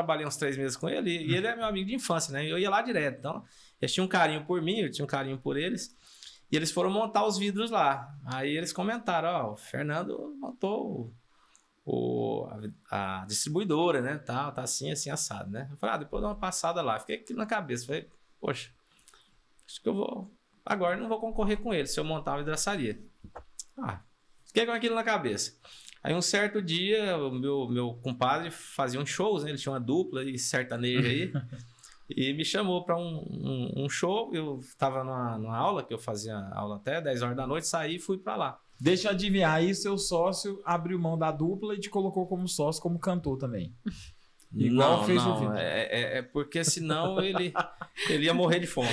trabalhei uns 3 meses com ele e ele é meu amigo de infância, né? Eu ia lá direto. Então, eles tinham um carinho por mim, eu tinha um carinho por eles. E eles foram montar os vidros lá. Aí eles comentaram, ó, o Fernando montou a distribuidora, né? Tá assim, assim, assado, né? Eu falei, depois dá uma passada lá. Fiquei aquilo na cabeça. Falei, poxa, acho que eu vou... Agora eu não vou concorrer com ele se eu montar uma vidraçaria. Fiquei com aquilo na cabeça. Aí um certo dia, o meu compadre fazia uns shows, né? Ele tinha uma dupla e sertaneja aí. E me chamou para um show. Eu estava numa aula, que eu fazia aula até 10 horas da noite, saí e fui para lá. Deixa eu adivinhar, aí seu sócio abriu mão da dupla e te colocou como sócio, como cantor também. Igual fez o vídeo. É porque senão ele ia morrer de fome.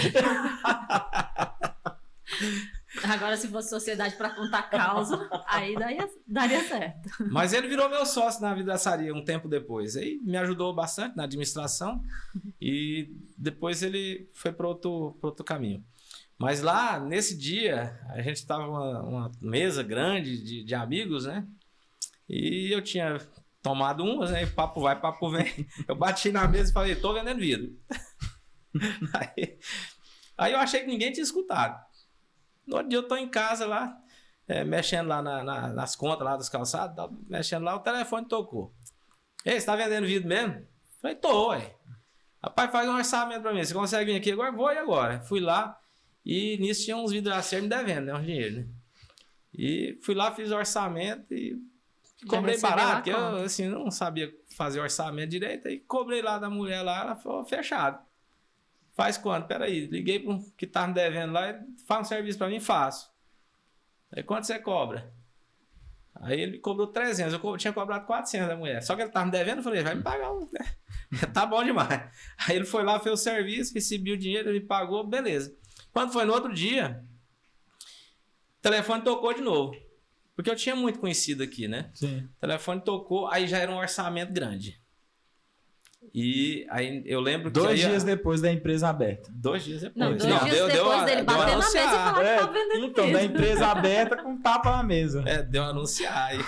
Agora, se fosse sociedade para contar causa, aí daria certo. Mas ele virou meu sócio na vidraçaria um tempo depois. Aí me ajudou bastante na administração e depois ele foi para outro caminho. Mas lá, nesse dia, a gente estava uma mesa grande de amigos, né? E eu tinha tomado umas, né? E papo vai, papo vem. Eu bati na mesa e falei, tô vendendo vidro. Aí eu achei que ninguém tinha escutado. No outro dia eu tô em casa lá, mexendo lá nas contas lá dos calçados, mexendo lá, o telefone tocou. Ei, você tá vendendo vidro mesmo? Falei, tô, ué. Rapaz, faz um orçamento pra mim, você consegue vir aqui agora? Vou e agora. Fui lá e nisso tinha uns vidraceiros me devendo, né? Um dinheiro, né? E fui lá, fiz o orçamento e cobrei barato, porque eu assim, não sabia fazer orçamento direito, aí cobrei lá da mulher lá, ela falou, fechado. Faz quanto? Peraí, liguei para um que tá me devendo lá, ele faz um serviço para mim, faço. Aí quanto você cobra? Aí ele cobrou 300, eu tinha cobrado 400 da mulher. Só que ele tava me devendo, eu falei, vai me pagar um, né? Tá bom demais. Aí ele foi lá, fez o serviço, recebi o dinheiro, ele pagou, beleza. Quando foi no outro dia, o telefone tocou de novo. Porque eu tinha muito conhecido aqui, né? Sim. O telefone tocou, aí já era um orçamento grande. E aí eu lembro que... 2 dias depois da empresa aberta. 2 dias depois. Não, 2 dias depois dele bater na mesa e falar que tá vendendo então, vidro. da empresa aberta com tapa na mesa. Deu a anunciar aí.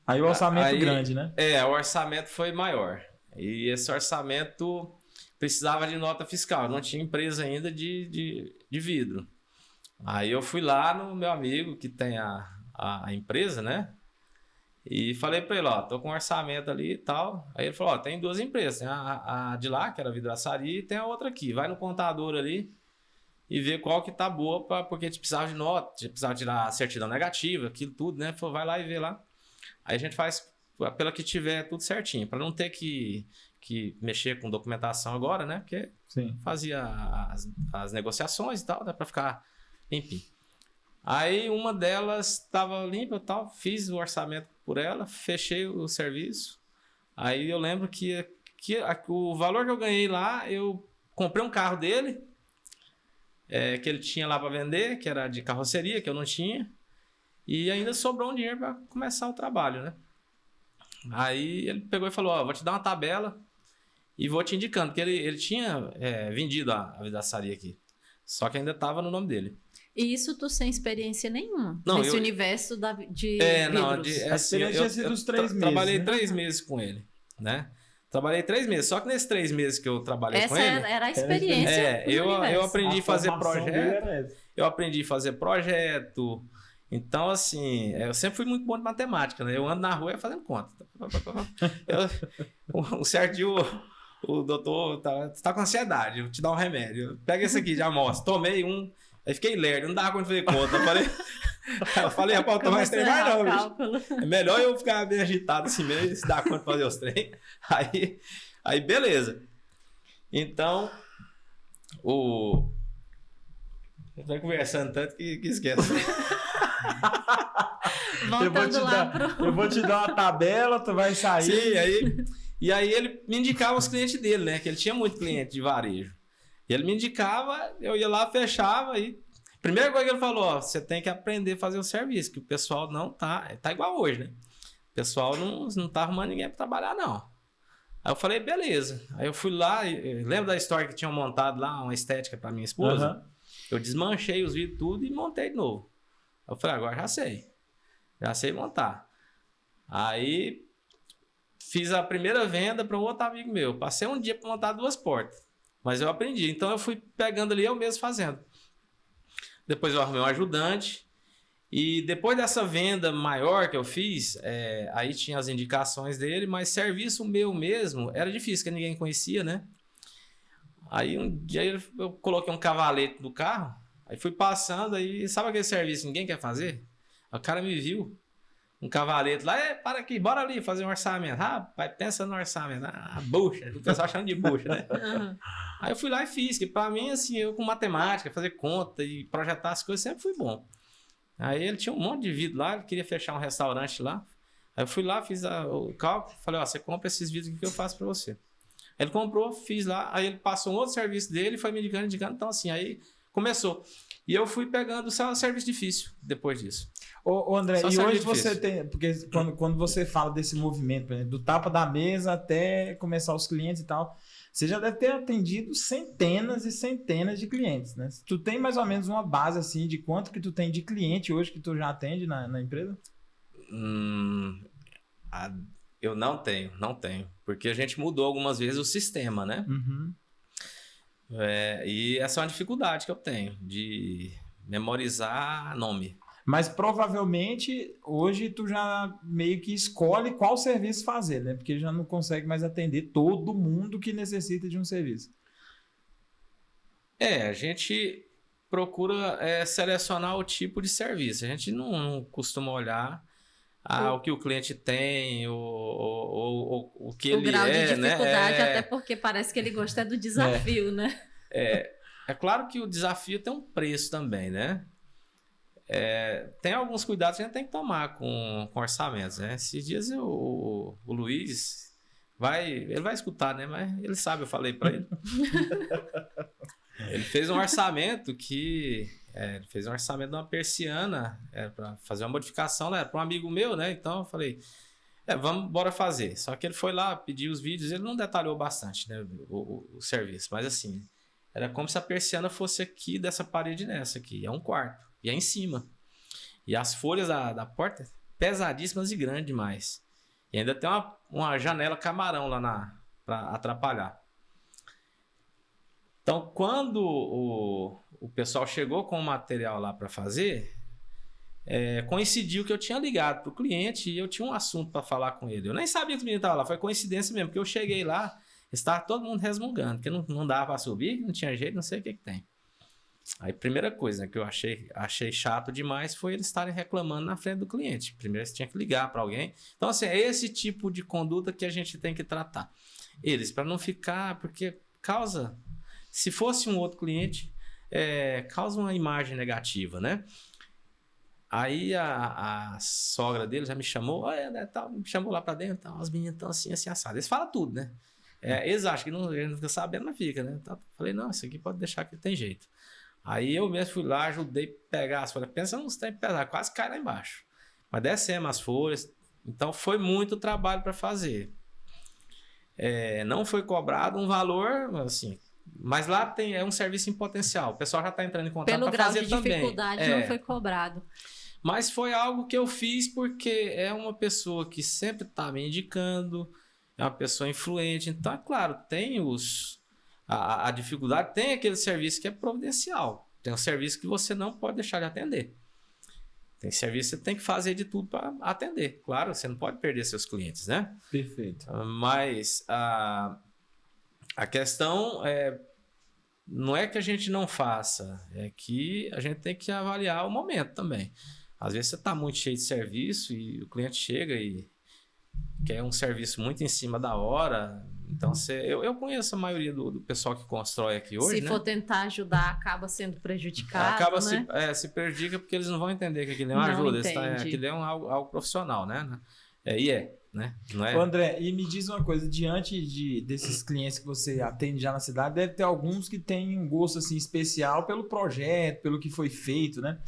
Aí o orçamento grande, né? O orçamento foi maior. E esse orçamento precisava de nota fiscal. Não tinha empresa ainda de vidro. Aí eu fui lá no meu amigo que tem a empresa, né? E falei pra ele, tô com um orçamento ali e tal. Aí ele falou, tem 2 empresas. Tem a de lá, que era a vidraçaria, e tem a outra aqui. Vai no contador ali e vê qual que tá boa, porque a gente precisava de nota, a gente precisava tirar a certidão negativa, aquilo tudo, né? Falou, vai lá e vê lá. Aí a gente faz pela que tiver tudo certinho, para não ter que mexer com documentação agora, né? Porque Sim. Fazia as negociações e tal, dá para ficar limpinho. Aí uma delas estava limpa e tal, fiz o orçamento por ela, fechei o serviço. Aí eu lembro que o valor que eu ganhei lá, eu comprei um carro dele, que ele tinha lá para vender, que era de carroceria, que eu não tinha. E ainda sobrou um dinheiro para começar o trabalho, né? Aí ele pegou e falou, vou te dar uma tabela e vou te indicando, porque ele tinha vendido a vidraçaria aqui. Só que ainda estava no nome dele. E isso tu sem experiência nenhuma, não, nesse universo de vidros. A experiência tinha sido os 3 meses. Trabalhei, né? 3 meses com ele, né? Trabalhei 3 meses, só que nesses 3 meses que eu trabalhei com ele... Essa era a experiência eu aprendi a fazer formação projeto, eu aprendi a fazer projeto. Então, assim, eu sempre fui muito bom de matemática, né? Eu ando na rua fazendo conta. Um certo dia o doutor tá com ansiedade, eu vou te dar um remédio. Pega esse aqui, já mostra. Tomei um... Aí fiquei lerdo, não dava conta de fazer conta. Eu falei, rapaz, eu tô mais trem mais não, bicho. É melhor eu ficar bem agitado assim mesmo, se dar conta de fazer os trem. Aí beleza. Então, eu tô conversando tanto que esquece. Eu vou te dar uma tabela, tu vai sair. Sim, aí ele me indicava os clientes dele, né? Que ele tinha muito cliente de varejo. E ele me indicava, eu ia lá, fechava e... Primeira coisa que ele falou, você tem que aprender a fazer o serviço, que o pessoal não tá igual hoje, né? O pessoal não tá arrumando ninguém para trabalhar, não. Aí eu falei, beleza. Aí eu fui lá, lembra da história que tinham montado lá, uma estética para minha esposa? Uhum. Eu desmanchei os vidros tudo e montei de novo. Aí eu falei, agora já sei montar. Aí fiz a primeira venda para um outro amigo meu. Passei um dia para montar 2 portas. Mas eu aprendi. Então eu fui pegando ali, eu mesmo fazendo. Depois eu arrumei um ajudante. E depois dessa venda maior que eu fiz, aí tinha as indicações dele, mas serviço meu mesmo era difícil, porque ninguém conhecia, né? Aí um dia eu coloquei um cavalete no carro, aí fui passando, aí sabe aquele serviço que ninguém quer fazer? O cara me viu, um cavalete lá, para aqui, bora ali fazer um orçamento. Rapaz, pensa no orçamento, bucha, o pessoal achando de bucha, né? Uhum. Aí eu fui lá e fiz, que pra mim, assim, eu com matemática, fazer conta e projetar as coisas sempre fui bom. Aí ele tinha um monte de vidro lá, ele queria fechar um restaurante lá. Aí eu fui lá, fiz o cálculo, falei, você compra esses vidros aqui que eu faço pra você. Ele comprou, fiz lá, aí ele passou um outro serviço dele, foi me indicando, então assim, aí começou. E eu fui pegando só serviço difícil depois disso. Ô André, Só e serviço hoje difícil. você tem, porque quando você fala desse movimento, por exemplo, do tapa da mesa até começar os clientes e tal, você já deve ter atendido centenas e centenas de clientes, né? Tu tem mais ou menos uma base assim de quanto que tu tem de cliente hoje que tu já atende na empresa? Eu não tenho. Porque a gente mudou algumas vezes o sistema, né? Uhum. E essa é uma dificuldade que eu tenho, de memorizar nome. Mas provavelmente hoje tu já meio que escolhe qual serviço fazer, né? Porque já não consegue mais atender todo mundo que necessita de um serviço. A gente procura selecionar o tipo de serviço. A gente não costuma olhar o que o cliente tem, o que ele grau de é, dificuldade, né? até porque parece que ele gosta do desafio, né? É claro que o desafio tem um preço também, né? Tem alguns cuidados que a gente tem que tomar com orçamentos, né? Esses dias o Luiz ele vai escutar, né? Mas ele sabe, eu falei para ele. Ele fez um orçamento ele fez um orçamento de uma persiana para fazer uma modificação, né? Para um amigo meu, né? Então eu falei, bora fazer. Só que ele foi lá, pediu os vídeos, ele não detalhou bastante, né? O serviço, mas assim, era como se a persiana fosse aqui dessa parede nessa aqui, é um quarto. E é em cima. E as folhas da porta pesadíssimas e grandes demais. E ainda tem uma janela camarão lá para atrapalhar. Então, quando o pessoal chegou com o material lá para fazer, coincidiu que eu tinha ligado para o cliente e eu tinha um assunto para falar com ele. Eu nem sabia que o menino estava lá, foi coincidência mesmo, porque eu cheguei lá, estava todo mundo resmungando, porque não dava para subir, não tinha jeito, não sei o que tem. Aí, primeira coisa, né, que eu achei chato demais foi eles estarem reclamando na frente do cliente. Primeiro, você tinha que ligar para alguém. Então, assim, é esse tipo de conduta que a gente tem que tratar. Eles, para não ficar... Porque causa... Se fosse um outro cliente, causa uma imagem negativa, né? Aí, a sogra dele já me chamou. Me chamou lá para dentro. Tal, as meninas estão assim assadas. Eles falam tudo, né? Eles acham que ele não fica sabendo, mas fica, né? Então, falei, não, isso aqui pode deixar que tem jeito. Aí eu mesmo fui lá, ajudei a pegar as folhas. Pensa nos tempos pesados, quase cai lá embaixo. Mas descemos as folhas. Então foi muito trabalho para fazer. Não foi cobrado um valor, assim. Mas lá é um serviço em potencial. O pessoal já está entrando em contato para fazer também. Pelo grau de dificuldade não foi cobrado. Mas foi algo que eu fiz porque é uma pessoa que sempre está me indicando, é uma pessoa influente. Então, é claro, tem a dificuldade, tem aquele serviço que é providencial. Tem um serviço que você não pode deixar de atender. Tem serviço que você tem que fazer de tudo para atender. Claro, você não pode perder seus clientes, né? Perfeito. Mas a questão não é que a gente não faça, é que a gente tem que avaliar o momento também. Às vezes você está muito cheio de serviço e o cliente chega e quer um serviço muito em cima da hora. Então, eu conheço a maioria do pessoal que constrói aqui hoje, Se for tentar ajudar, acaba sendo prejudicado, acaba né? se prejudica porque eles não vão entender que aquilo é uma ajuda. Aquilo é algo profissional, né? Né? Não é? Ô André, e me diz uma coisa, diante desses clientes que você atende já na cidade, deve ter alguns que têm um gosto assim, especial pelo projeto, pelo que foi feito, né?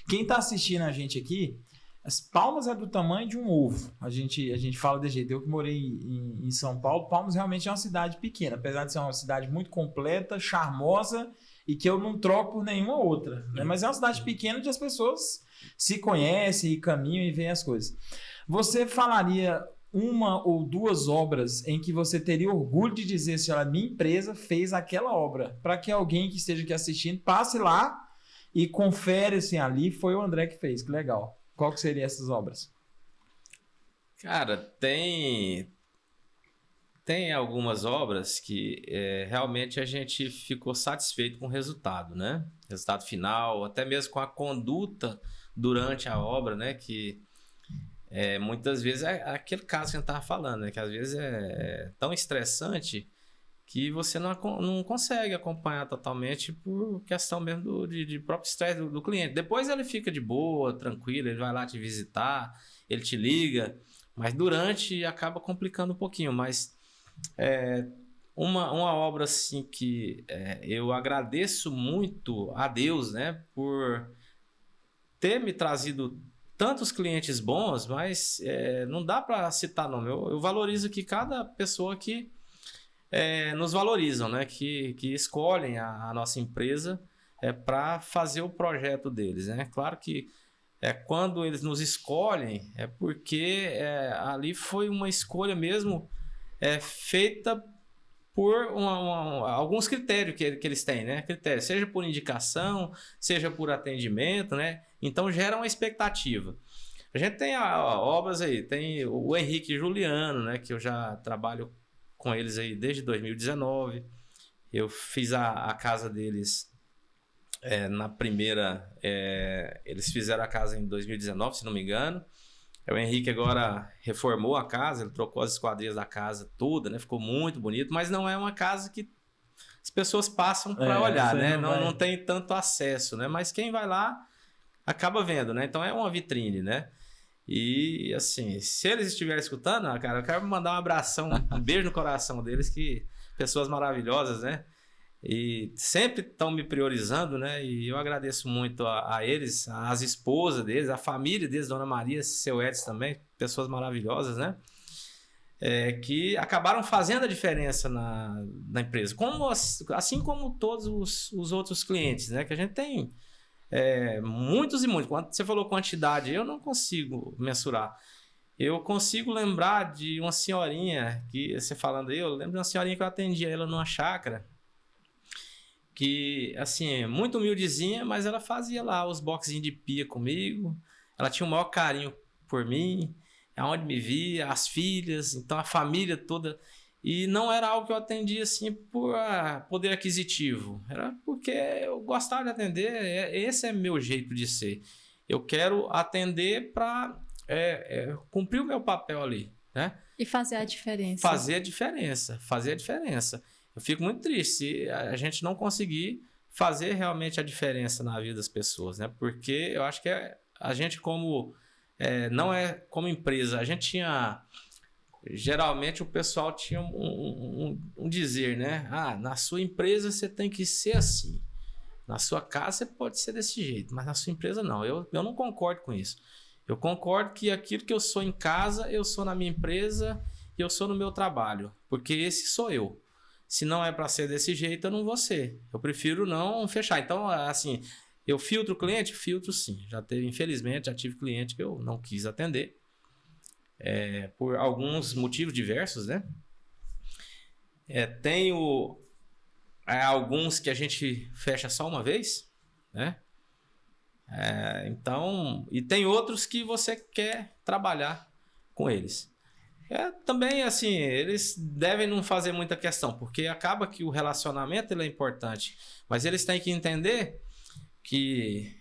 Quem está assistindo a gente aqui, as Palmas é do tamanho de um ovo. A gente fala desse jeito. Eu que morei em São Paulo, Palmas realmente é uma cidade pequena, apesar de ser uma cidade muito completa, charmosa e que eu não troco por nenhuma outra, né? Mas é uma cidade pequena onde as pessoas se conhecem e caminham e veem as coisas. Você falaria uma ou duas obras em que você teria orgulho de dizer assim, olha, minha empresa fez aquela obra, para que alguém que esteja aqui assistindo passe lá e confere assim, ali foi o André que fez, que legal. Qual que seriam essas obras? Cara, tem algumas obras que realmente a gente ficou satisfeito com o resultado, né? Resultado final, até mesmo com a conduta durante a obra, né? Que muitas vezes é aquele caso que a gente estava falando, né? Que às vezes é tão estressante que você não consegue acompanhar totalmente por questão mesmo de próprio estresse do cliente. Depois ele fica de boa, tranquilo, ele vai lá te visitar, ele te liga, mas durante acaba complicando um pouquinho, mas uma obra assim que eu agradeço muito a Deus, né, por ter me trazido tantos clientes bons, mas não dá para citar nome. Eu valorizo que cada pessoa que nos valorizam, né, que escolhem a nossa empresa para fazer o projeto deles, né? Claro que quando eles nos escolhem é porque ali foi uma escolha mesmo feita por alguns critérios que eles têm, né? Critérios, seja por indicação, seja por atendimento, né? Então gera uma expectativa. A gente tem obras aí, tem o Henrique e Juliano, né? Que eu já trabalho com eles aí desde 2019. Eu fiz a casa deles na primeira... eles fizeram a casa em 2019, se não me engano. O Henrique agora reformou a casa, ele trocou as esquadrias da casa toda, né? Ficou muito bonito, mas não é uma casa que as pessoas passam para olhar, né? Não tem tanto acesso, né? Mas quem vai lá acaba vendo, né? Então é uma vitrine, né? E assim, se eles estiverem escutando, cara, eu quero mandar um abração, um beijo no coração deles, que pessoas maravilhosas, né? E sempre estão me priorizando, né? E eu agradeço muito a eles, as esposas deles, a família deles, Dona Maria, seu Edson também, pessoas maravilhosas, né? Que acabaram fazendo a diferença na empresa, assim como todos os outros clientes, né? Que a gente tem muitos e muitos. Quando você falou quantidade, eu não consigo mensurar. Eu consigo lembrar de uma senhorinha, que você falando aí, eu lembro de uma senhorinha que eu atendia ela numa chácara, que, assim, muito humildezinha, mas ela fazia lá os boxinhos de pia comigo, ela tinha o maior carinho por mim, aonde me via, as filhas, então a família toda, e não era algo que eu atendia, assim, por poder aquisitivo, era porque eu gostava de atender, esse é meu jeito de ser, eu quero atender para cumprir o meu papel ali, né? E fazer a diferença. Fazer a diferença. Eu fico muito triste se a gente não conseguir fazer realmente a diferença na vida das pessoas, né? Porque eu acho que a gente não é como empresa, a gente tinha... Geralmente o pessoal tinha um dizer, né? Na sua empresa você tem que ser assim. Na sua casa você pode ser desse jeito, mas na sua empresa não. Eu não concordo com isso. Eu concordo que aquilo que eu sou em casa, eu sou na minha empresa e eu sou no meu trabalho. Porque esse sou eu. Se não é para ser desse jeito, eu não vou ser. Eu prefiro não fechar. Então, assim, eu filtro o cliente? Filtro sim. Infelizmente, já tive cliente que eu não quis atender. Por alguns motivos diversos, né? Tenho alguns que a gente fecha só uma vez, né? Então, e tem outros que você quer trabalhar com eles. Também, assim, eles devem não fazer muita questão, porque acaba que o relacionamento ele é importante, mas eles têm que entender que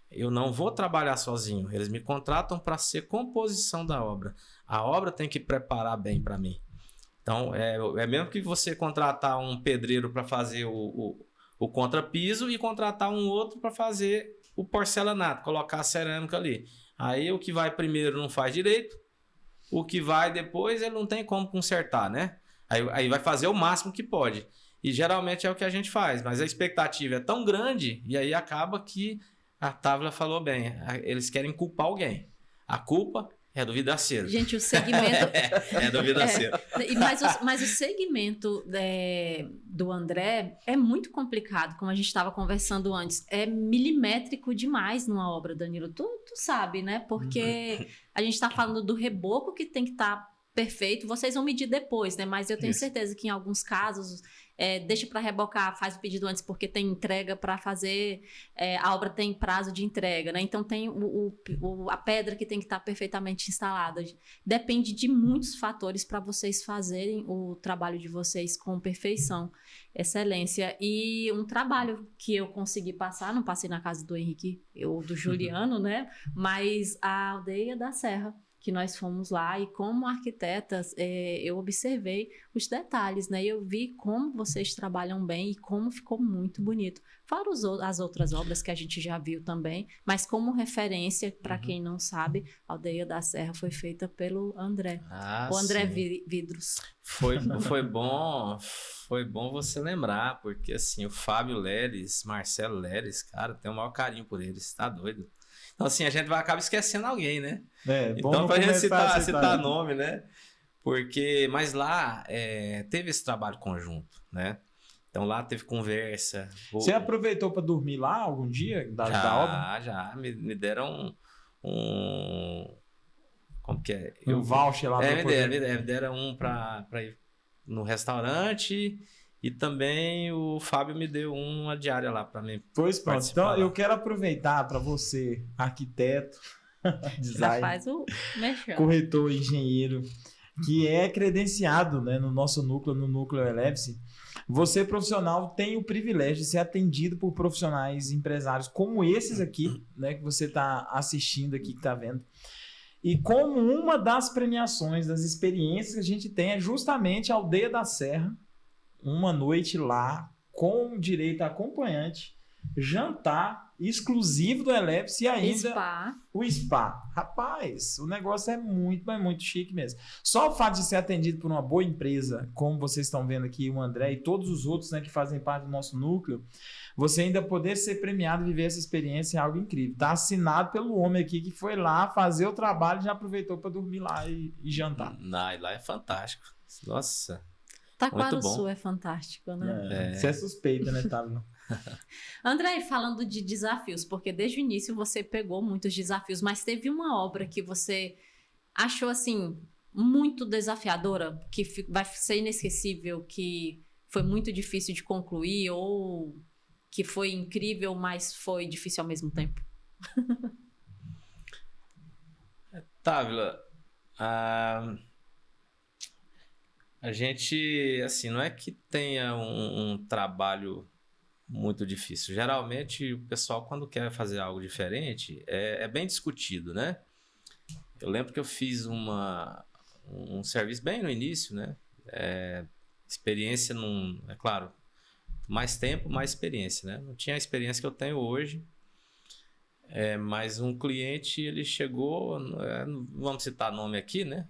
eu não vou trabalhar sozinho, eles me contratam para ser composição da obra. A obra tem que preparar bem para mim. Então, mesmo que você contratar um pedreiro para fazer o contrapiso e contratar um outro para fazer o porcelanato, colocar a cerâmica ali. Aí o que vai primeiro não faz direito, o que vai depois ele não tem como consertar, né? Aí vai fazer o máximo que pode. E geralmente é o que a gente faz, mas a expectativa é tão grande e aí acaba que a Távila falou bem, eles querem culpar alguém. A culpa é do vidraceiro. Gente, o segmento... é do vidraceiro. Mas o segmento do André é muito complicado, como a gente estava conversando antes. É milimétrico demais numa obra, Danilo. Tu sabe, né? Porque a gente está falando do reboco que tem que estar perfeito, vocês vão medir depois, né? Mas eu tenho certeza que em alguns casos, deixa para rebocar, faz o pedido antes, porque tem entrega para fazer, a obra tem prazo de entrega, né? Então tem a pedra que tem que estar perfeitamente instalada. Depende de muitos fatores para vocês fazerem o trabalho de vocês com perfeição, excelência. E um trabalho que eu consegui passar, não passei na casa do Henrique ou do Juliano, né? Mas a Aldeia da Serra, que nós fomos lá, e como arquitetas, eu observei os detalhes, né? Eu vi como vocês trabalham bem e como ficou muito bonito. Fora as outras obras que a gente já viu também, mas como referência, para quem não sabe, a Aldeia da Serra foi feita pelo André. O André Vidros. Foi bom você lembrar, porque assim, o Fábio Leles, Marcelo Leles, cara, tem o maior carinho por eles, tá doido? Então, assim, a gente vai acabar esquecendo alguém, né? Então, pra gente citar nome, né? Mas lá teve esse trabalho conjunto, né? Então, lá teve conversa. Você aproveitou para dormir lá algum dia da obra? Já. Me deram como que é? Um voucher lá. Me deram um pra ir no restaurante. E também o Fábio me deu uma diária lá para mim. Pois pronto. Então eu quero aproveitar para você, arquiteto, designer, corretor, engenheiro, que é credenciado, né, no nosso núcleo, no Núcleo Eleve-se. Você, profissional, tem o privilégio de ser atendido por profissionais empresários como esses aqui, né, que você está assistindo aqui, que está vendo. E como uma das premiações, das experiências que a gente tem é justamente a Aldeia da Serra, uma noite lá, com direito a acompanhante, jantar exclusivo do Eleve-se e ainda o spa. Rapaz, o negócio é muito chique mesmo. Só o fato de ser atendido por uma boa empresa, como vocês estão vendo aqui, o André e todos os outros, né, que fazem parte do nosso núcleo, você ainda poder ser premiado e viver essa experiência é algo incrível. Está assinado pelo homem aqui que foi lá fazer o trabalho e já aproveitou para dormir lá e jantar. E lá é fantástico. Nossa... Taquaraçu é fantástico, né? Você é suspeita, né, Távio? André, falando de desafios, porque desde o início você pegou muitos desafios, mas teve uma obra que você achou, assim, muito desafiadora, que vai ser inesquecível, que foi muito difícil de concluir, ou que foi incrível, mas foi difícil ao mesmo tempo? Távila, a gente, assim, não é que tenha um trabalho muito difícil. Geralmente, o pessoal, quando quer fazer algo diferente, é bem discutido, né? Eu lembro que eu fiz um serviço bem no início, né? Experiência, é claro, mais tempo, mais experiência, né? Não tinha a experiência que eu tenho hoje, mas um cliente, ele chegou, não vamos citar nome aqui, né?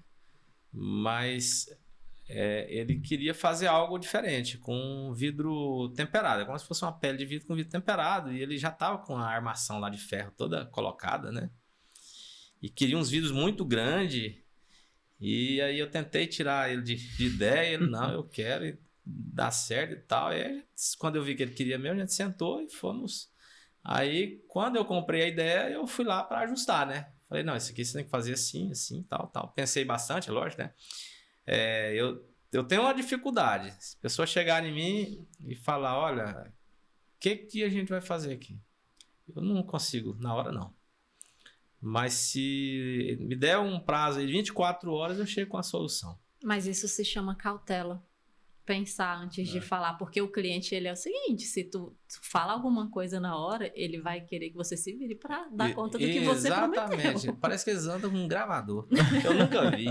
Mas... ele queria fazer algo diferente, com vidro temperado. É como se fosse uma pele de vidro com vidro temperado. E ele já estava com a armação lá de ferro toda colocada, né? E queria uns vidros muito grandes. E aí eu tentei tirar ele de ideia. Ele, não, eu quero, e dá certo e tal. E aí, quando eu vi que ele queria mesmo, a gente sentou e fomos. Aí, quando eu comprei a ideia, eu fui lá para ajustar, né? Falei, não, isso aqui você tem que fazer assim, assim, tal, tal. Pensei bastante, lógico, né? Eu tenho uma dificuldade. Se a pessoa chegar em mim e falar, olha, o que a gente vai fazer aqui? Eu não consigo, na hora não. Mas se me der um prazo de 24 horas, eu chego com a solução. Mas isso se chama cautela. Pensar antes de falar, porque o cliente, ele é o seguinte, se tu fala alguma coisa na hora, ele vai querer que você se vire para dar conta do que você prometeu. Exatamente, parece que eles andam com um gravador, eu nunca vi.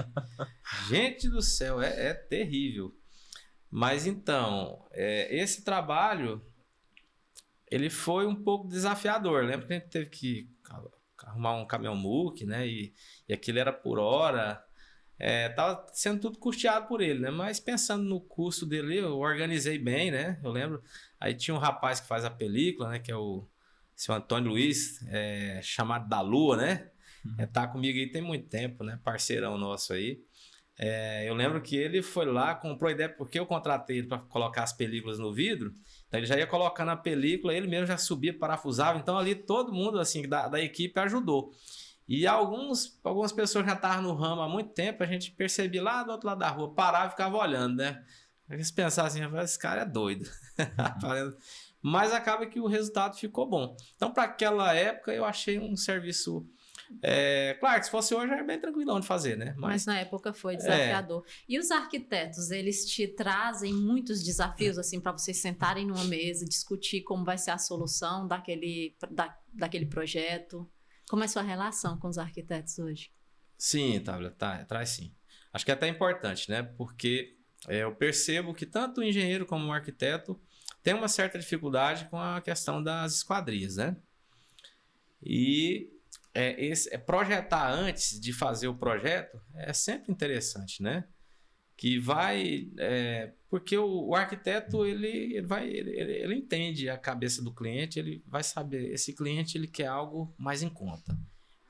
Gente do céu, é terrível. Mas então, esse trabalho, ele foi um pouco desafiador. Lembra que a gente teve que arrumar um caminhão muque, né, e aquilo era por hora. Tava sendo tudo custeado por ele, né? Mas pensando no custo dele, eu organizei bem, né? Eu lembro, aí tinha um rapaz que faz a película, né? Que é o seu Antônio Luiz, chamado da Lua, né? Tá comigo aí tem muito tempo, né? Parceirão nosso aí. Eu lembro que ele foi lá, comprou a ideia, porque eu contratei ele para colocar as películas no vidro. Então ele já ia colocando a película, ele mesmo já subia, parafusava. Então ali todo mundo assim da equipe ajudou. E algumas pessoas já estavam no ramo há muito tempo, a gente percebia lá do outro lado da rua, parava e ficava olhando, né? Eles pensavam assim, esse cara é doido. Mas acaba que o resultado ficou bom. Então, para aquela época, eu achei um serviço... claro que se fosse hoje, era bem tranquilão de fazer, né? Mas na época foi desafiador. E os arquitetos, eles te trazem muitos desafios, assim, para vocês sentarem numa mesa, discutir como vai ser a solução daquele projeto? Como é a sua relação com os arquitetos hoje? Sim, traz sim. Acho que é até importante, né? Porque eu percebo que tanto o engenheiro como o arquiteto tem uma certa dificuldade com a questão das esquadrias, né? E projetar antes de fazer o projeto é sempre interessante, né? Que vai... porque o arquiteto, ele entende a cabeça do cliente, ele vai saber, esse cliente ele quer algo mais em conta.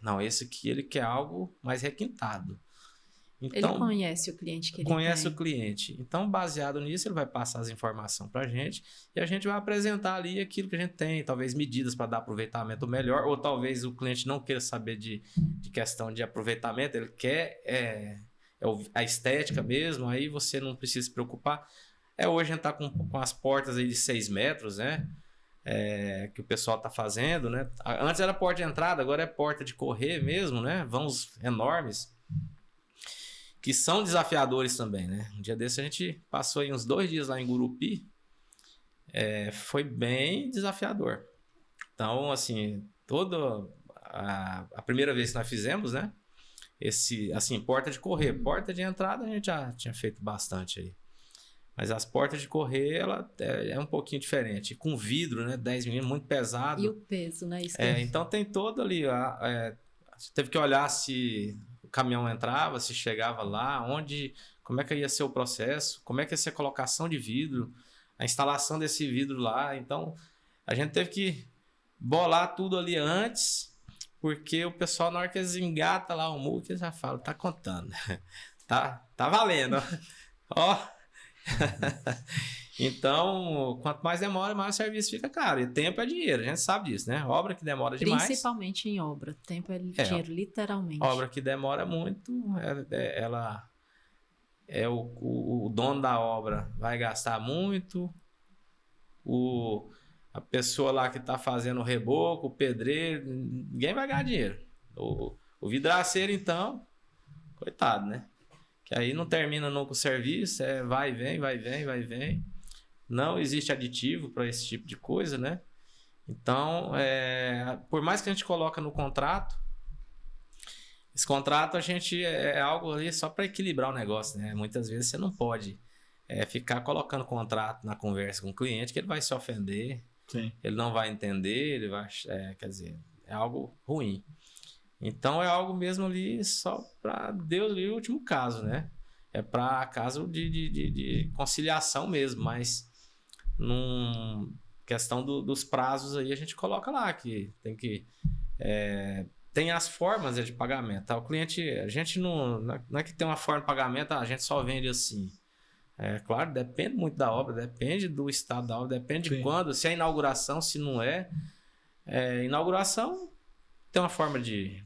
Não, esse aqui ele quer algo mais requintado. Então, ele conhece o cliente que ele conhece tem. o cliente. Então, baseado nisso, ele vai passar as informações para a gente e a gente vai apresentar ali aquilo que a gente tem, talvez medidas para dar aproveitamento melhor, ou talvez o cliente não queira saber de questão de aproveitamento, ele quer a estética mesmo, aí você não precisa se preocupar. Hoje a gente está com as portas aí de 6 metros, né? Que o pessoal está fazendo, né? Antes era porta de entrada, agora é porta de correr mesmo, né? Vãos enormes, que são desafiadores também, né? Um dia desse a gente passou aí uns 2 dias lá em Gurupi, foi bem desafiador. Então, assim, toda a primeira vez que nós fizemos, né? Porta de correr, porta de entrada a gente já tinha feito bastante aí. Mas as portas de correr, ela é um pouquinho diferente. Com vidro, né? 10 mm, muito pesado. E o peso, né? Então tem todo ali... teve que olhar se o caminhão entrava, se chegava lá, como é que ia ser o processo, como é que ia ser a colocação de vidro, a instalação desse vidro lá. Então, a gente teve que bolar tudo ali antes, porque o pessoal, na hora que eles engatam lá o muro, eles já falam, tá contando. tá valendo. Ó. Então, quanto mais demora, mais o serviço fica caro. E tempo é dinheiro, a gente sabe disso, né? Obra que demora demais. Principalmente em obra. Tempo é dinheiro, literalmente. Obra que demora muito, o dono da obra vai gastar muito, a pessoa lá que está fazendo o reboco, o pedreiro, ninguém vai ganhar dinheiro. O vidraceiro, então, coitado, né? Que aí não termina nunca o serviço, vai e vem, vai e vem, vai e vem. Não existe aditivo para esse tipo de coisa, né? Então, por mais que a gente coloque no contrato, esse contrato a gente é algo ali só para equilibrar o negócio, né? Muitas vezes você não pode ficar colocando contrato na conversa com o cliente, que ele vai se ofender, sim, ele não vai entender, ele vai, quer dizer, é algo ruim. Então é algo mesmo ali só para Deus ali, o último caso, né? É para caso de conciliação mesmo, mas questão dos prazos aí a gente coloca lá que tem as formas de pagamento. Tá? O cliente, a gente não é que tem uma forma de pagamento, a gente só vende assim. Claro, depende muito da obra, depende do estado da obra, depende de quando, se é inauguração, se não é. Inauguração tem uma forma de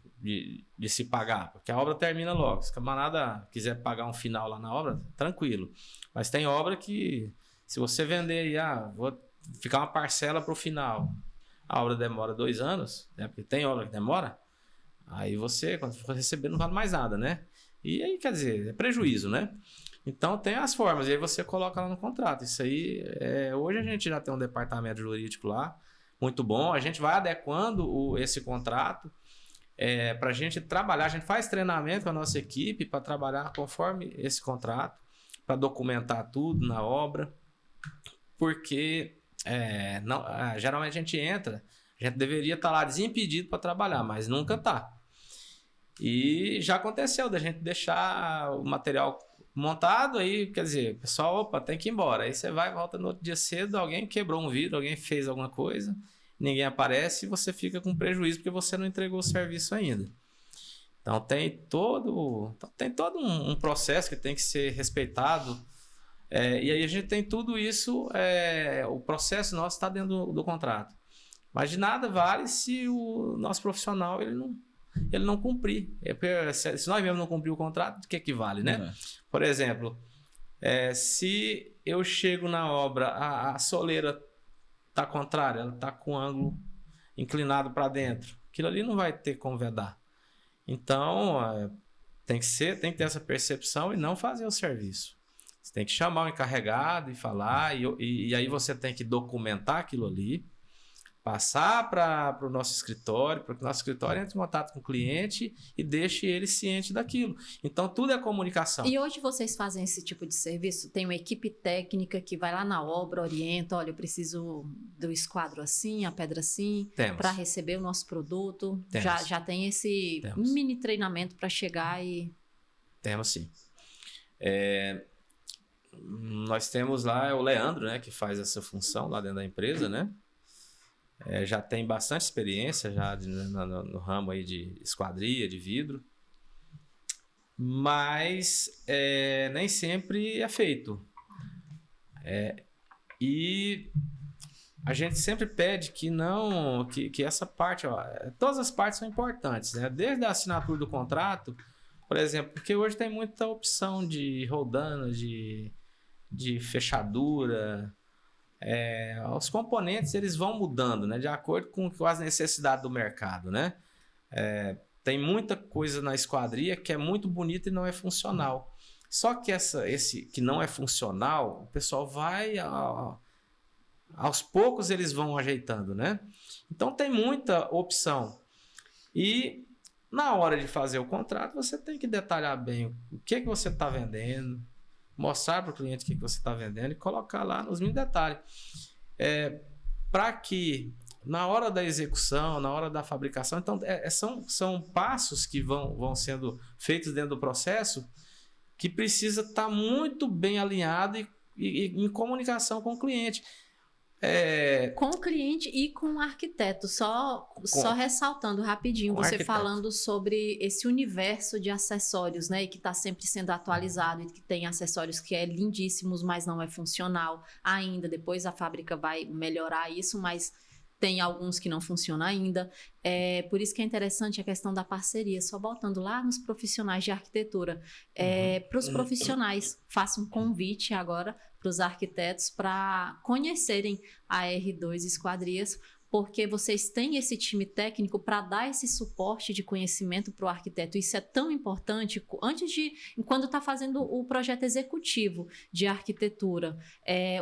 se pagar, porque a obra termina logo. Se o camarada quiser pagar um final lá na obra, tranquilo. Mas tem obra que, se você vender aí, vou ficar uma parcela para o final, a obra demora 2 anos, né? Porque tem obra que demora, aí você, quando for receber, não vale mais nada, né? E aí, quer dizer, é prejuízo, né? Então tem as formas, e aí você coloca lá no contrato. Isso aí, hoje a gente já tem um departamento jurídico lá, muito bom, a gente vai adequando esse contrato para a gente trabalhar, a gente faz treinamento com a nossa equipe para trabalhar conforme esse contrato, para documentar tudo na obra, porque geralmente a gente entra, a gente deveria estar lá desimpedido para trabalhar, mas nunca está. E já aconteceu da gente deixar o material montado, aí quer dizer, o pessoal, opa, tem que ir embora. Aí você vai, volta no outro dia cedo, alguém quebrou um vidro, alguém fez alguma coisa, ninguém aparece e você fica com prejuízo porque você não entregou o serviço ainda. Então tem todo um processo que tem que ser respeitado. E aí a gente tem tudo isso, o processo nosso está dentro do contrato. Mas de nada vale se o nosso profissional ele ele não cumprir. Se nós mesmos não cumprir o contrato, o que equivale, né? Por exemplo, se eu chego na obra, a soleira está contrária, ela está com o ângulo inclinado para dentro, aquilo ali não vai ter como vedar. Então, tem que ter essa percepção e não fazer o serviço. Você tem que chamar o encarregado e falar, e aí você tem que documentar aquilo ali, passar para o nosso escritório, para que o nosso escritório entre em contato com o cliente e deixe ele ciente daquilo. Então, tudo é comunicação. E hoje vocês fazem esse tipo de serviço? Tem uma equipe técnica que vai lá na obra, orienta, olha, eu preciso do esquadro assim, a pedra assim, para receber o nosso produto. Já tem esse mini treinamento para chegar e... Temos sim. Nós temos lá o Leandro, né, que faz essa função lá dentro da empresa, né? Já tem bastante experiência já no ramo aí de esquadria, de vidro, mas nem sempre é feito. E a gente sempre pede que essa parte, todas as partes são importantes, né? Desde a assinatura do contrato, por exemplo, porque hoje tem muita opção de roldana, de fechadura. Os componentes eles vão mudando, né, de acordo com as necessidades do mercado, né? Tem muita coisa na esquadria que é muito bonita e não é funcional. Só que esse que não é funcional, o pessoal vai aos poucos eles vão ajeitando, né? Então tem muita opção. E na hora de fazer o contrato, você tem que detalhar bem o que você está vendendo, mostrar para o cliente o que você está vendendo e colocar lá nos mínimos detalhes. Para que na hora da execução, na hora da fabricação, então são passos que vão sendo feitos dentro do processo que precisa estar muito bem alinhado e em comunicação com o cliente. Com o cliente e com o arquiteto, só ressaltando rapidinho, você arquiteto. Falando sobre esse universo de acessórios, né, e que está sempre sendo atualizado, e que tem acessórios que é lindíssimos, mas não é funcional ainda. Depois a fábrica vai melhorar isso, mas tem alguns que não funcionam ainda. Por isso que é interessante a questão da parceria. Só voltando lá nos profissionais de arquitetura. Para os profissionais, faço um convite agora para os arquitetos para conhecerem a R2 Esquadrias, porque vocês têm esse time técnico para dar esse suporte de conhecimento para o arquiteto. Isso é tão importante quando está fazendo o projeto executivo de arquitetura.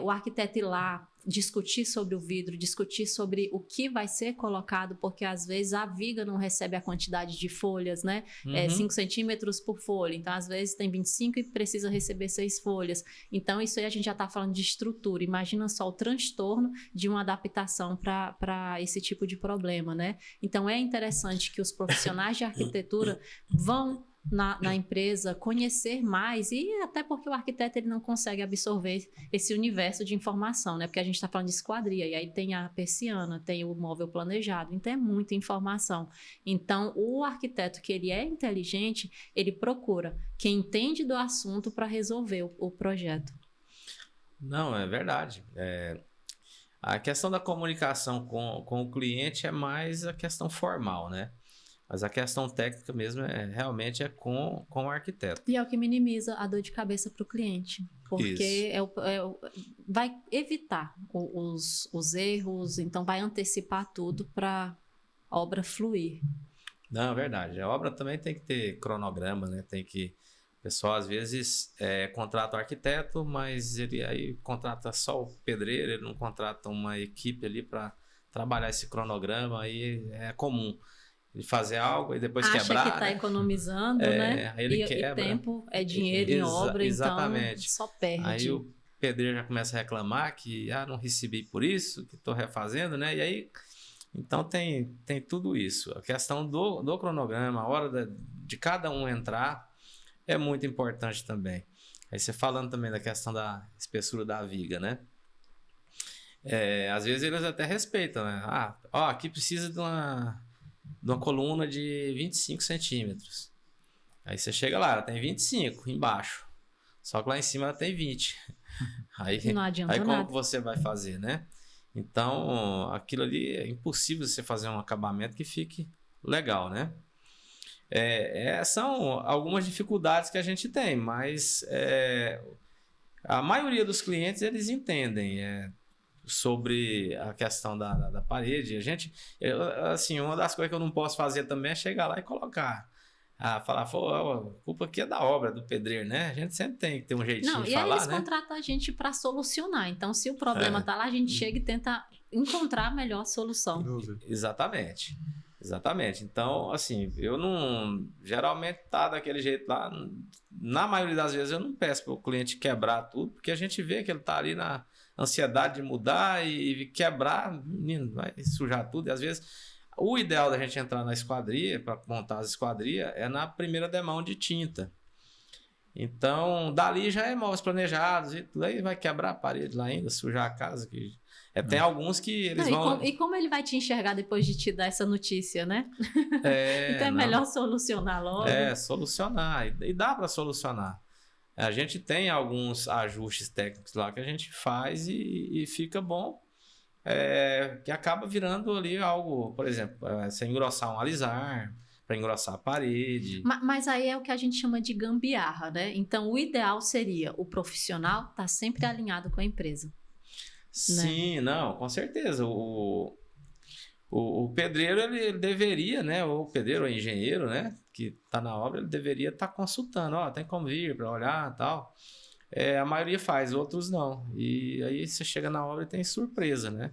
O arquiteto ir lá, discutir sobre o vidro, discutir sobre o que vai ser colocado, porque às vezes a viga não recebe a quantidade de folhas, né? 5 centímetros por folha, então às vezes tem 25 e precisa receber 6 folhas. Então isso aí a gente já está falando de estrutura. Imagina só o transtorno de uma adaptação para esse tipo de problema, né? Então é interessante que os profissionais de arquitetura vão na empresa conhecer mais, e até porque o arquiteto ele não consegue absorver esse universo de informação, né? Porque a gente está falando de esquadria, e aí tem a persiana, tem o móvel planejado, então é muita informação. Então o arquiteto que ele é inteligente, ele procura quem entende do assunto para resolver o projeto. Não, é verdade. A questão da comunicação com o cliente é mais a questão formal, né? Mas a questão técnica mesmo realmente é com o arquiteto. E é o que minimiza a dor de cabeça para o cliente. Porque vai evitar os erros, então vai antecipar tudo para a obra fluir. Não, é verdade. A obra também tem que ter cronograma, né? O pessoal às vezes contrata o arquiteto, mas ele aí contrata só o pedreiro, ele não contrata uma equipe ali para trabalhar esse cronograma, aí é comum. De fazer algo e depois quebrar. Acha que está economizando, né? Aí ele quebra. E tempo é dinheiro em obra, exatamente. Então só perde. Aí o pedreiro já começa a reclamar que não recebi por isso, que estou refazendo, né? E aí, então tem tudo isso. A questão do cronograma, a hora de cada um entrar é muito importante também. Aí você falando também da questão da espessura da viga, né? Às vezes eles até respeitam, né? Aqui precisa de uma coluna de 25 centímetros. Aí você chega lá, ela tem 25 embaixo. Só que lá em cima ela tem 20. Aí, não adianta aí como nada. que você vai fazer, né? Então, aquilo ali é impossível você fazer um acabamento que fique legal, né? São algumas dificuldades que a gente tem, mas a maioria dos clientes eles entendem sobre a questão da parede. Assim, uma das coisas que eu não posso fazer também é chegar lá e colocar. Falar, a culpa aqui é da obra, do pedreiro, né? A gente sempre tem que ter um jeitinho de falar, né? E aí eles contratam a gente para solucionar. Então, se o problema tá lá, a gente chega e tenta encontrar a melhor solução. Exatamente. Então, assim, eu não... Geralmente tá daquele jeito lá. Na maioria das vezes eu não peço para o cliente quebrar tudo, porque a gente vê que ele tá ali na ansiedade de mudar e quebrar, menino, vai sujar tudo. E às vezes... O ideal da gente entrar na esquadria, para montar as esquadrias, é na primeira demão de tinta. Então, dali já é móveis planejados, e tudo aí vai quebrar a parede lá ainda, sujar a casa. Tem alguns que eles vão... E como ele vai te enxergar depois de te dar essa notícia, né? Então é melhor solucionar logo. Solucionar. E dá para solucionar. A gente tem alguns ajustes técnicos lá que a gente faz e fica bom. Que acaba virando ali algo, por exemplo, você engrossar um alizar, para engrossar a parede. Mas aí é o que a gente chama de gambiarra, né? Então, o ideal seria o profissional estar sempre alinhado com a empresa. Sim, não, com certeza. O pedreiro, ele deveria, né? O pedreiro ou engenheiro, né? Que está na obra, ele deveria estar consultando. Tem como vir para olhar e tal. A maioria faz, outros não. E aí você chega na obra e tem surpresa, né?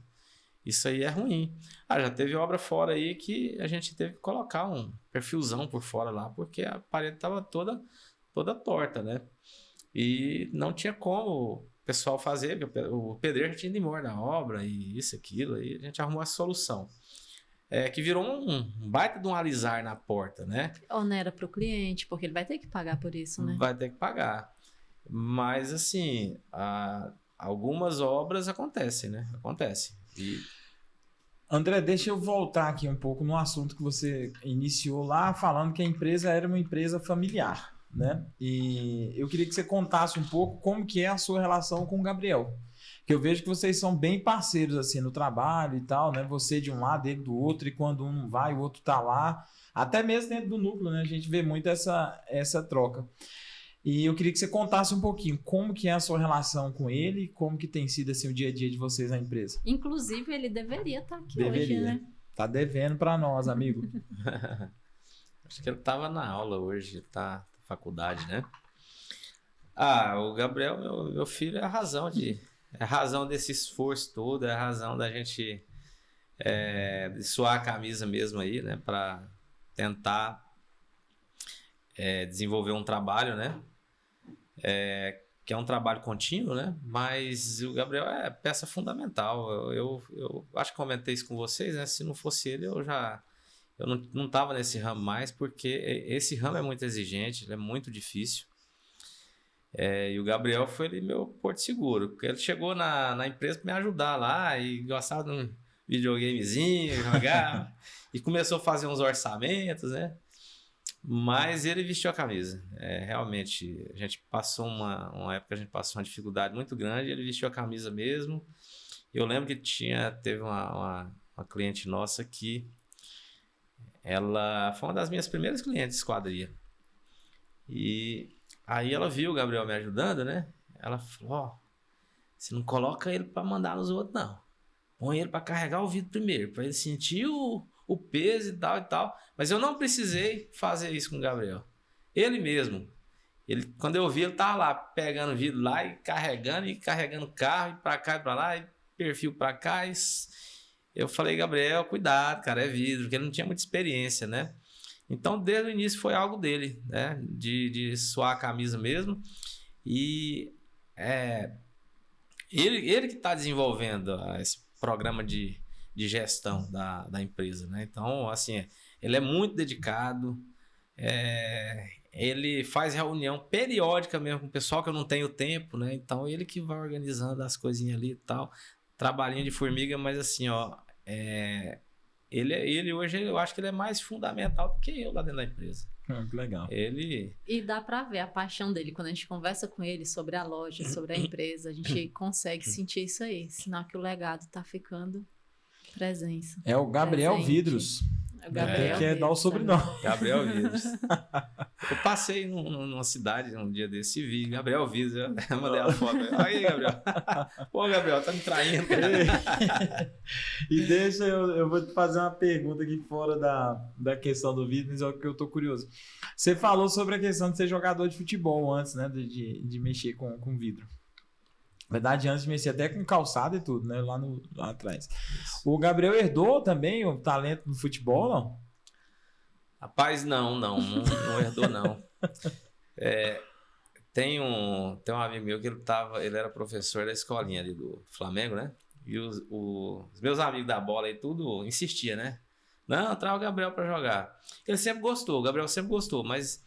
Isso aí é ruim. Já teve obra fora aí que a gente teve que colocar um perfilzão por fora lá, porque a parede estava toda torta, né? E não tinha como o pessoal fazer, porque o pedreiro já tinha ido embora da obra e isso, aquilo, aí a gente arrumou a solução. Que virou um baita de um alisar na porta, né? Onera para o cliente, porque ele vai ter que pagar por isso, né? Vai ter que pagar. Mas, assim, algumas obras acontecem, né? Acontece. André, deixa eu voltar aqui um pouco no assunto que você iniciou lá, falando que a empresa era uma empresa familiar, né? E eu queria que você contasse um pouco como que é a sua relação com o Gabriel. Que eu vejo que vocês são bem parceiros, assim, no trabalho e tal, né? Você de um lado, ele do outro, e quando um não vai, o outro tá lá. Até mesmo dentro do núcleo, né? A gente vê muito essa troca. E eu queria que você contasse um pouquinho como que é a sua relação com ele, como que tem sido assim, o dia a dia de vocês na empresa. Inclusive, ele deveria estar aqui hoje, né? Tá devendo para nós, amigo. Acho que ele tava na aula hoje, tá na faculdade, né? O Gabriel, meu filho, é a razão desse esforço todo, é a razão da gente de suar a camisa mesmo aí, né? Para tentar desenvolver um trabalho, né? Que é um trabalho contínuo, né? Mas o Gabriel é peça fundamental. Eu acho que comentei isso com vocês, né? Se não fosse ele, eu não estava nesse ramo mais, porque esse ramo é muito exigente, ele é muito difícil. E o Gabriel foi meu porto seguro, porque ele chegou na empresa para me ajudar lá e gostava de um videogamezinho, jogar, e começou a fazer uns orçamentos, né? Mas ele vestiu a camisa. Realmente, a gente passou uma época, a gente passou uma dificuldade muito grande, ele vestiu a camisa mesmo. Eu lembro que teve uma cliente nossa que ela foi uma das minhas primeiras clientes de esquadria. E aí ela viu o Gabriel me ajudando, né? Ela falou, você não coloca ele para mandar nos outros, não. Põe ele para carregar o vidro primeiro, para ele sentir o peso e tal. Mas eu não precisei fazer isso com o Gabriel. Ele mesmo. Quando eu vi, ele tava lá pegando vidro lá e carregando carro e para cá e para lá, e perfil para cá. Eu falei, Gabriel, cuidado, cara, é vidro, porque ele não tinha muita experiência, né? Então, desde o início foi algo dele, né? De suar a camisa mesmo. E ele que está desenvolvendo esse programa de gestão da empresa, né? Então, assim, ele é muito dedicado, ele faz reunião periódica mesmo com o pessoal que eu não tenho tempo, né? Então, ele que vai organizando as coisinhas ali e tal, trabalhinho de formiga, mas assim, ele hoje, eu acho que ele é mais fundamental do que eu lá dentro da empresa. Que legal. E dá para ver a paixão dele. Quando a gente conversa com ele sobre a loja, sobre a empresa, a gente consegue sentir isso aí. Sinal que o legado tá ficando presença. É o Gabriel presente. Vidros. Gabriel Quer dar o Vives, sobrenome. Gabriel Vives. Eu passei numa cidade um dia desse e vi Gabriel Vives. Eu mandei a foto. Aí, Gabriel. Pô, Gabriel, tá me traindo, cara. E deixa eu vou te fazer uma pergunta aqui fora da questão do Vives, é o que eu tô curioso. Você falou sobre a questão de ser jogador de futebol antes, né? De mexer com vidro. Na verdade, antes de mexer até com calçado e tudo, né? Lá atrás. O Gabriel herdou também o talento no futebol, não? Rapaz, não herdou, não. Tem um amigo meu que ele era professor da escolinha ali do Flamengo, né? E os meus amigos da bola aí tudo insistia, né? Não, traz o Gabriel pra jogar. Ele sempre gostou, o Gabriel sempre gostou, mas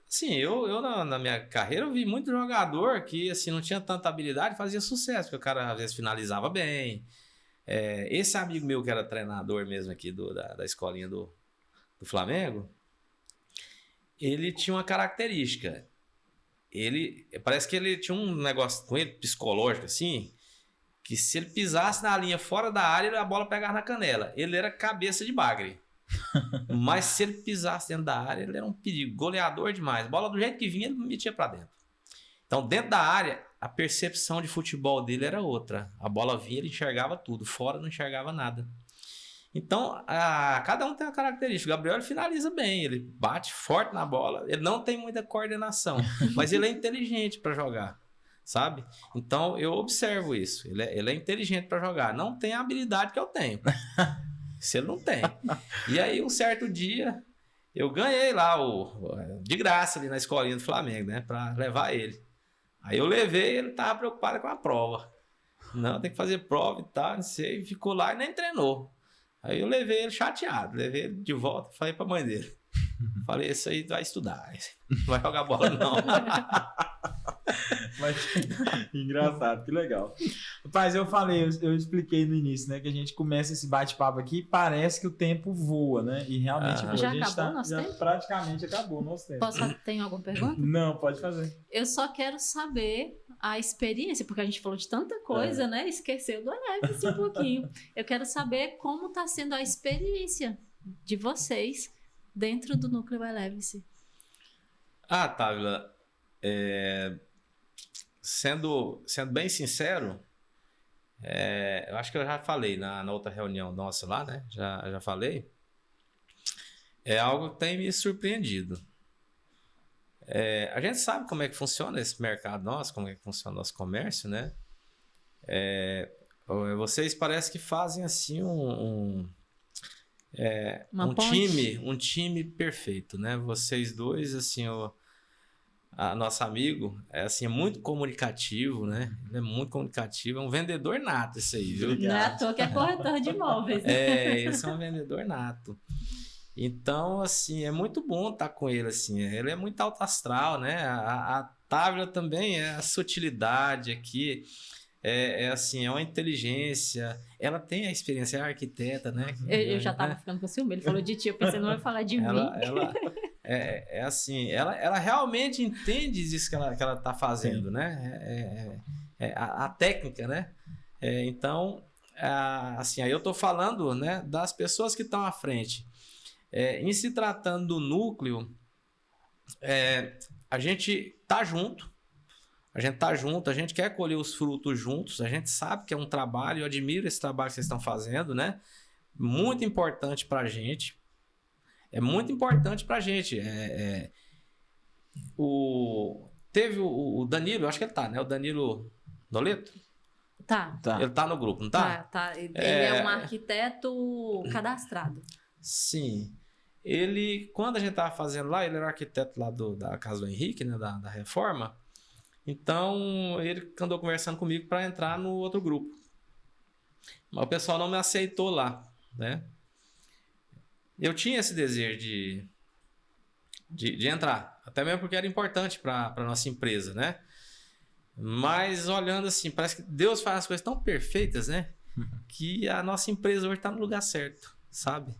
assim, eu na minha carreira eu vi muito jogador que assim, não tinha tanta habilidade e fazia sucesso, porque o cara às vezes finalizava bem. Esse amigo meu que era treinador mesmo aqui da escolinha do Flamengo, ele tinha uma característica. Parece que ele tinha um negócio com ele psicológico assim, que se ele pisasse na linha fora da área, a bola pegava na canela. Ele era cabeça de bagre. Mas se ele pisasse dentro da área, ele era um perigo, goleador demais. Bola do jeito que vinha, ele metia pra dentro. Então, dentro da área, a percepção de futebol dele era outra. A bola vinha, ele enxergava tudo. Fora, não enxergava nada. Então, cada um tem uma característica. O Gabriel ele finaliza bem, ele bate forte na bola. Ele não tem muita coordenação, mas ele é inteligente para jogar, sabe? Então, eu observo isso. Ele é inteligente para jogar. Não tem a habilidade que eu tenho. Se ele não tem. E aí, um certo dia, eu ganhei lá de graça ali na escolinha do Flamengo, né? Para levar ele. Aí eu levei, ele tava preocupado com a prova. Não, tem que fazer prova e tal, não sei. Ficou lá e nem treinou. Aí eu levei ele chateado, levei ele de volta, falei pra mãe dele. Falei, esse aí vai estudar, não vai jogar bola não. Mas, engraçado, que legal. Rapaz, eu expliquei no início, né, que a gente começa esse bate-papo aqui e parece que o tempo voa, né? E realmente já acabou o nosso tempo? Praticamente acabou o nosso tempo. Tem alguma pergunta? Não, pode fazer. Eu só quero saber a experiência, porque a gente falou de tanta coisa, né? Esqueceu do Elevis um pouquinho. Eu quero saber como está sendo a experiência de vocês dentro do Núcleo Elevis. Távila, sendo bem sincero, eu acho que eu já falei na outra reunião nossa lá, né? Já falei. É algo que tem me surpreendido. A gente sabe como é que funciona esse mercado nosso, como é que funciona o nosso comércio, né? Vocês parecem que fazem assim um time perfeito, né? Vocês dois, assim, nosso amigo é muito comunicativo, né? Ele é muito comunicativo, é um vendedor nato esse aí, viu? Não é à toa que é corretor de imóveis. Esse é um vendedor nato. Então, assim, é muito bom estar com ele, assim. Ele é muito alto astral, né? A Távila também a sutilidade aqui. Assim, é uma inteligência. Ela tem a experiência, é arquiteta, né? Eu já tava ficando com ciúme. Ele falou de ti, eu pensei, não vai falar de mim. Assim, ela realmente entende isso que ela tá fazendo, né? A técnica, né? Então, assim, aí eu tô falando, né, das pessoas que estão à frente. Em se tratando do núcleo, a gente tá junto. A gente quer colher os frutos juntos, a gente sabe que é um trabalho, eu admiro esse trabalho que vocês estão fazendo, né? Muito importante pra gente. É muito importante pra gente. Teve o Danilo, eu acho que ele tá, né? O Danilo Noleto? Tá. Ele tá no grupo, não tá? Tá. Ele é um arquiteto cadastrado. Sim. Ele, quando a gente tava fazendo lá, ele era arquiteto lá da casa do Henrique, né? Da reforma. Então, ele andou conversando comigo para entrar no outro grupo. Mas o pessoal não me aceitou lá, né? Eu tinha esse desejo de entrar, até mesmo porque era importante para a nossa empresa, né? Mas olhando assim, parece que Deus faz as coisas tão perfeitas, né? Que a nossa empresa hoje está no lugar certo, sabe?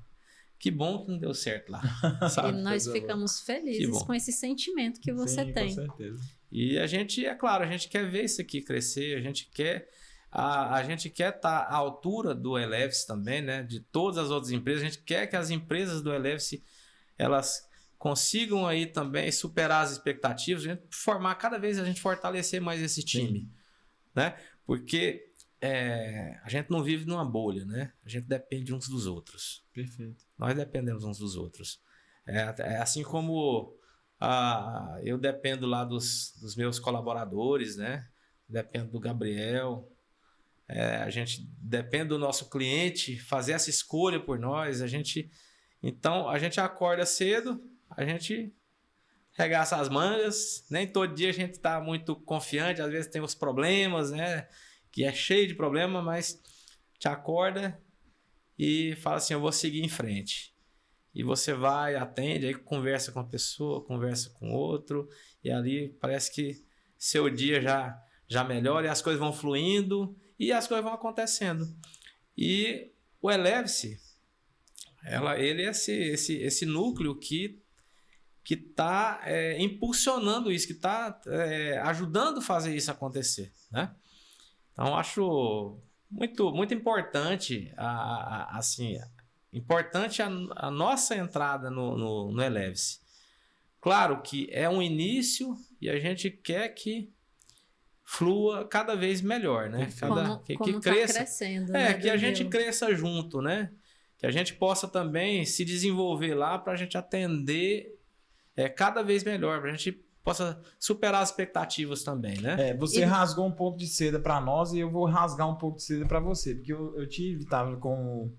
Que bom que não deu certo lá, sabe? E nós ficamos felizes com esse sentimento que você tem. Com certeza. E a gente, é claro, a gente quer ver isso aqui crescer, a gente quer a gente quer estar à altura do Elevce também, né? De todas as outras empresas. A gente quer que as empresas do Elevce, elas consigam aí também superar as expectativas, a gente formar cada vez, a gente fortalecer mais esse time, né? Porque a gente não vive numa bolha, né? A gente depende uns dos outros. Perfeito. Nós dependemos uns dos outros. É assim como eu dependo lá dos meus colaboradores, né? Dependo do Gabriel. A gente depende do nosso cliente fazer essa escolha por nós. Então, a gente acorda cedo, a gente regaça as mangas. Nem todo dia a gente está muito confiante. Às vezes tem os problemas, né? Que é cheio de problema, mas te acorda e fala assim, eu vou seguir em frente. E você vai, atende, aí conversa com uma pessoa, conversa com outro, e ali parece que seu dia já melhora, e as coisas vão fluindo, e as coisas vão acontecendo. E o Elevce, ele é esse núcleo que está impulsionando isso, que está ajudando a fazer isso acontecer, né? Então, acho muito, muito importante a nossa entrada no Elevce. Claro que é um início e a gente quer que flua cada vez melhor, né? Como cresça, tá crescendo, né, que a gente cresça junto, né? Que a gente possa também se desenvolver lá para a gente atender cada vez melhor, para a gente possa superar as expectativas também, né? Você rasgou um pouco de seda para nós e eu vou rasgar um pouco de seda para você, porque eu estava com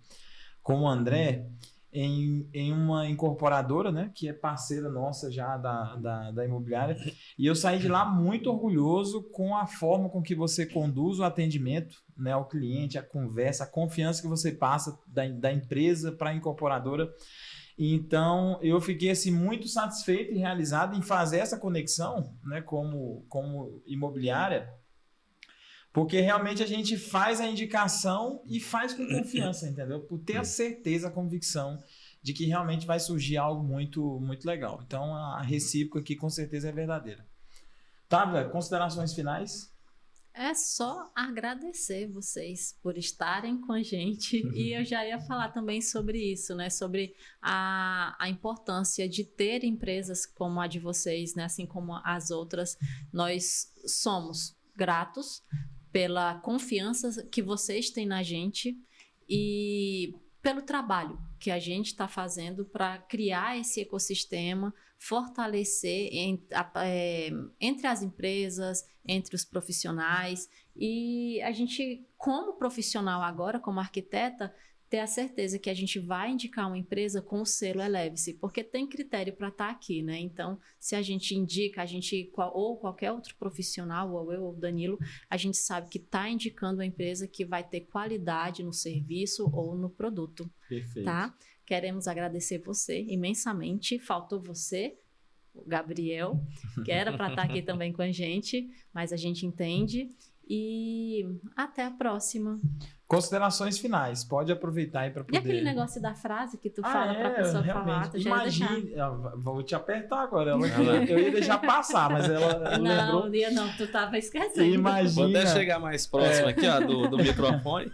o André em uma incorporadora, né, que é parceira nossa já da imobiliária, e eu saí de lá muito orgulhoso com a forma com que você conduz o atendimento, né, ao cliente, a conversa, a confiança que você passa da empresa para a incorporadora. Então, eu fiquei assim, muito satisfeito e realizado em fazer essa conexão, né, como imobiliária, porque realmente a gente faz a indicação e faz com confiança, entendeu? Por ter a certeza, a convicção de que realmente vai surgir algo muito, muito legal. Então, a recíproca aqui com certeza é verdadeira. Távia, considerações finais? É só agradecer vocês por estarem com a gente. E eu já ia falar também sobre isso, né? Sobre a importância de ter empresas como a de vocês, né? Assim como as outras. Nós somos gratos pela confiança que vocês têm na gente e pelo trabalho que a gente está fazendo para criar esse ecossistema, fortalecer entre as empresas, entre os profissionais, e a gente, como profissional agora, como arquiteta, ter a certeza que a gente vai indicar uma empresa com o selo Elevce, porque tem critério para estar aqui, né? Então, se a gente indica, ou qualquer outro profissional, ou eu ou o Danilo, a gente sabe que está indicando uma empresa que vai ter qualidade no serviço ou no produto. Perfeito. Tá? Queremos agradecer você imensamente. Faltou você, o Gabriel, que era para estar aqui também com a gente, mas a gente entende. E até a próxima. Considerações finais. Pode aproveitar aí para poder... E aquele negócio da frase que tu fala para a pessoa falar? Tu Imagine... Vou te apertar agora. Eu ia deixar passar, mas ela lembrou... Não, tu tava esquecendo. Imagina... Vou até chegar mais próximo aqui, ó, do microfone.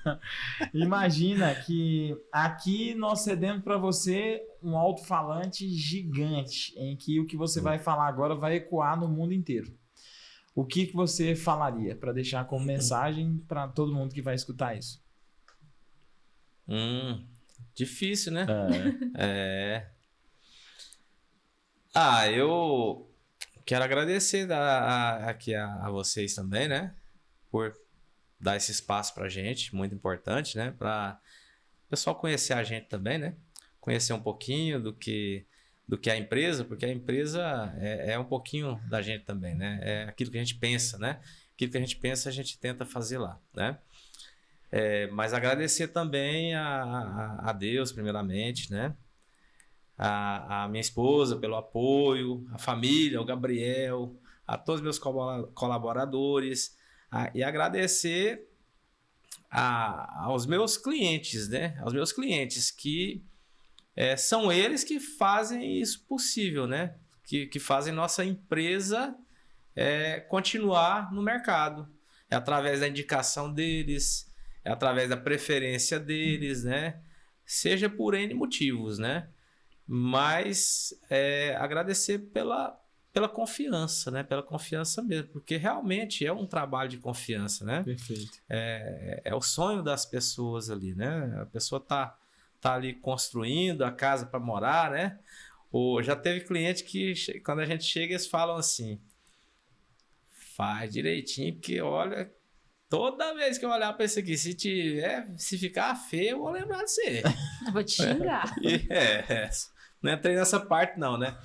Imagina que aqui nós cedemos para você um alto-falante gigante, em que o que você vai falar agora vai ecoar no mundo inteiro. O que você falaria para deixar como mensagem para todo mundo que vai escutar isso? Difícil, né? Eu quero agradecer aqui a vocês também, né? Por dar esse espaço pra gente, muito importante, né? Para o pessoal conhecer a gente também, né? Conhecer um pouquinho do que é a empresa, porque a empresa é um pouquinho da gente também, né? É aquilo que a gente pensa, né? Aquilo que a gente pensa, a gente tenta fazer lá, né? Mas agradecer também a Deus, primeiramente, né? A minha esposa pelo apoio, a família, o Gabriel, a todos os meus colaboradores, e agradecer aos meus clientes, né? Aos meus clientes que são eles que fazem isso possível, né? Que fazem nossa empresa continuar no mercado. é através da indicação deles, é através da preferência deles, né? Seja por N motivos, né? Mas agradecer pela confiança, né? Pela confiança mesmo, porque realmente é um trabalho de confiança, né? Perfeito. É o sonho das pessoas ali, né? A pessoa tá ali construindo a casa para morar, né? Ou já teve cliente que, quando a gente chega, eles falam assim: faz direitinho, porque olha, toda vez que eu olhar para isso aqui, se ficar feio, eu vou lembrar de você. Eu vou te xingar. Não entrei nessa parte, não, né?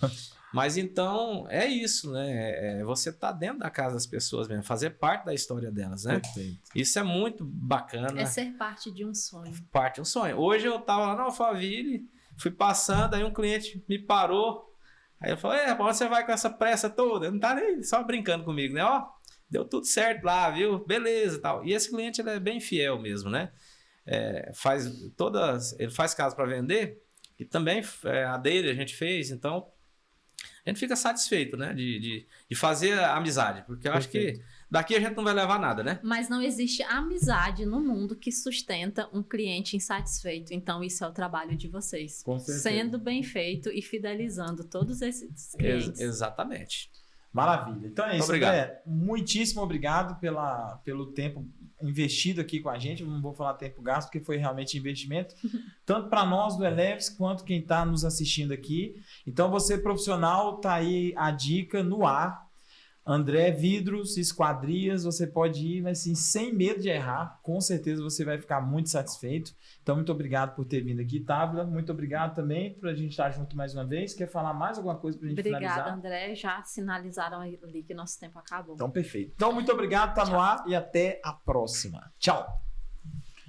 Mas então é isso, né? Você tá dentro da casa das pessoas mesmo, fazer parte da história delas, né? Perfeito. Isso é muito bacana. É ser parte de um sonho. Parte de um sonho. Hoje eu tava lá no Alphaville, fui passando, aí um cliente me parou. Aí eu falei: pra onde você vai com essa pressa toda? Não tá nem só brincando comigo, né? Ó, deu tudo certo lá, viu? Beleza e tal. E esse cliente, ele é bem fiel mesmo, né? Ele faz casa para vender e também a dele a gente fez, então a gente fica satisfeito, né? De fazer a amizade, porque eu acho que daqui a gente não vai levar nada, né? Mas não existe amizade no mundo que sustenta um cliente insatisfeito. Então, isso é o trabalho de vocês. Com certeza. Sendo bem feito e fidelizando todos esses clientes. Exatamente. Maravilha. Então é isso, Obrigado. André. Muitíssimo obrigado pelo tempo investido aqui com a gente. Eu não vou falar tempo gasto, porque foi realmente investimento, tanto para nós do Eleves, quanto quem está nos assistindo aqui. Então, você profissional, tá aí a dica no ar. André Vidros, Esquadrias, você pode ir, mas assim, sem medo de errar. Com certeza você vai ficar muito satisfeito. Então, muito obrigado por ter vindo aqui, Távila. Muito obrigado também por a gente estar junto mais uma vez. Quer falar mais alguma coisa para a gente finalizar? Obrigada, André. Já sinalizaram ali que nosso tempo acabou. Então, perfeito. Então, muito obrigado, tá no ar e até a próxima. Tchau!